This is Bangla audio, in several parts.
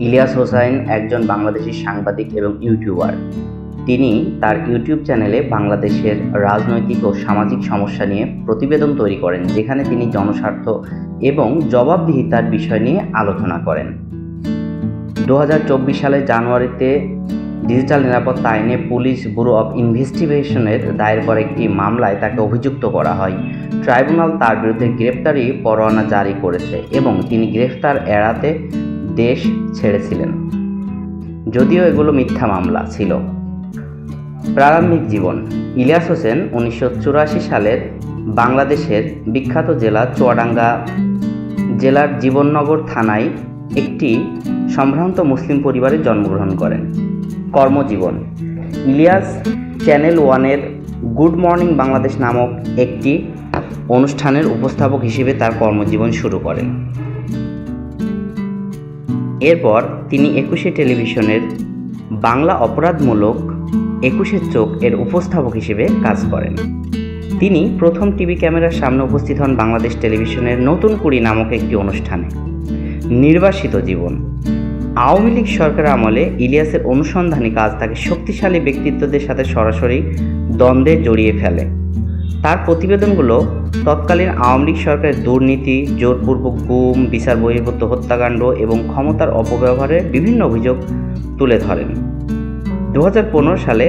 ইলিয়াস হোসাইন একজন বাংলাদেশী সাংবাদিক এবং ইউটিউবার। তিনি তার ইউটিউব চ্যানেলে বাংলাদেশের রাজনৈতিক ও সামাজিক সমস্যা নিয়ে প্রতিবেদন তৈরি করেন, যেখানে তিনি জনস্বার্থ এবং জবাবদিহিতার বিষয় নিয়ে আলোচনা করেন। 2024 সালের জানুয়ারিতে ডিজিটাল নিরাপত্তা আইনে পুলিশ ব্যুরো অব ইনভেস্টিগেশনের দায়ের করা একটি মামলায় তাকে অভিযুক্ত করা হয়। ট্রাইব্যুনাল তার বিরুদ্ধে গ্রেপ্তারি পরোয়ানা জারি করেছে এবং তিনি গ্রেফতার এড়াতে দেশ ছেড়েছিলেন, যদিও এগুলো মিথ্যা মামলা ছিল। প্রারম্ভিক জীবন। ইলিয়াস হোসেন 1984 সালের বাংলাদেশের বিখ্যাত জেলা চুয়াডাঙ্গা জেলার জীবননগর থানায় একটি সম্ভ্রান্ত মুসলিম পরিবারে জন্মগ্রহণ করেন। কর্মজীবন। ইলিয়াস চ্যানেল ওয়ানের গুড মর্নিং বাংলাদেশ নামক একটি অনুষ্ঠানের উপস্থাপক হিসেবে তার কর্মজীবন শুরু করেন। এরপর তিনি 21 টেলিভিশনের বাংলা অপরাধমূলক 21 চোখ এর উপস্থাপক হিসেবে কাজ করেন। তিনি প্রথম টিভি ক্যামেরার সামনে উপস্থিত হন বাংলাদেশ টেলিভিশনের নতুন কুড়ি নামক একটি অনুষ্ঠানে। নির্বাসিত জীবন। আওয়ামী লীগ সরকার আমলে ইলিয়াসের অনুসন্ধানী কাজ তাকে শক্তিশালী ব্যক্তিত্বদের সাথে সরাসরি দ্বন্দ্বে জড়িয়ে ফেলে। তার প্রতিবেদনগুলো তৎকালীন আওয়ামী লীগ সরকারের দুর্নীতি, জোরপূর্বক গুম, বিচার বহির্ভূত হত্যাকাণ্ড এবং ক্ষমতার অপব্যবহারের বিভিন্ন অভিযোগ তুলে ধরেন। 2015 সালে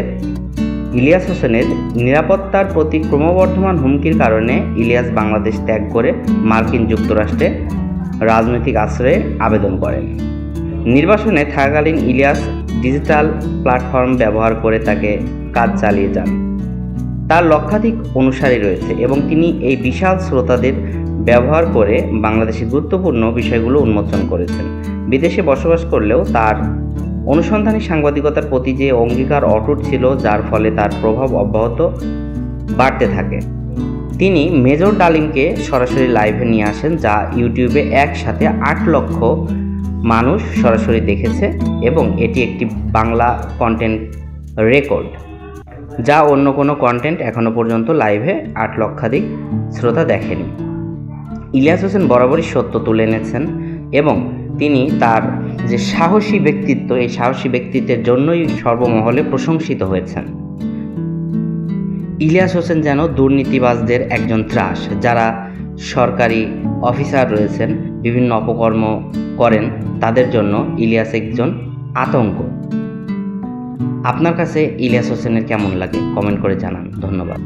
ইলিয়াস হোসেনের নিরাপত্তার প্রতি ক্রমবর্ধমান হুমকির কারণে ইলিয়াস বাংলাদেশ ত্যাগ করে মার্কিন যুক্তরাষ্ট্রে রাজনৈতিক আশ্রয়ে আবেদন করেন। নির্বাসনে থাকাকালীন ইলিয়াস ডিজিটাল প্ল্যাটফর্ম ব্যবহার করে তাকে কাজ চালিয়ে যান। তার লক্ষাধিক অনুসারী রয়েছে এবং তিনি এই বিশাল শ্রোতাদের ব্যবহার করে বাংলাদেশের গুরুত্বপূর্ণ বিষয়গুলো উন্মোচন করেছেন। বিদেশে বসবাস করলেও তার অনুসন্ধানী সাংবাদিকতার প্রতি যে অঙ্গীকার অটুট ছিল, যার ফলে তার প্রভাব অব্যাহত বাড়তে থাকে। তিনি মেজর ডালিমকে সরাসরি লাইভে নিয়ে আসেন, যা ইউটিউবে একসাথে 8 লক্ষ মানুষ সরাসরি দেখেছে এবং এটি একটি বাংলা কন্টেন্ট রেকর্ড, যা অন্য কোনো কন্টেন্ট এখনও পর্যন্ত লাইভে 8 লক্ষাধিক শ্রোতা দেখেনি। ইলিয়াস হোসেন বরাবরই সত্য তুলে এনেছেন এবং তিনি তার যে সাহসী ব্যক্তিত্ব, এই সাহসী ব্যক্তিত্বের জন্যই সর্বমহলে প্রশংসিত হয়েছেন। ইলিয়াস হোসেন যেন দুর্নীতিবাজদের একজন ত্রাস। যারা সরকারি অফিসার রয়েছেন, বিভিন্ন অপকর্ম করেন, তাদের জন্য ইলিয়াস একজন আতঙ্ক। আপনার কাছে ইলিয়াস হোসেনের কেমন লাগে কমেন্ট করে জানান। ধন্যবাদ।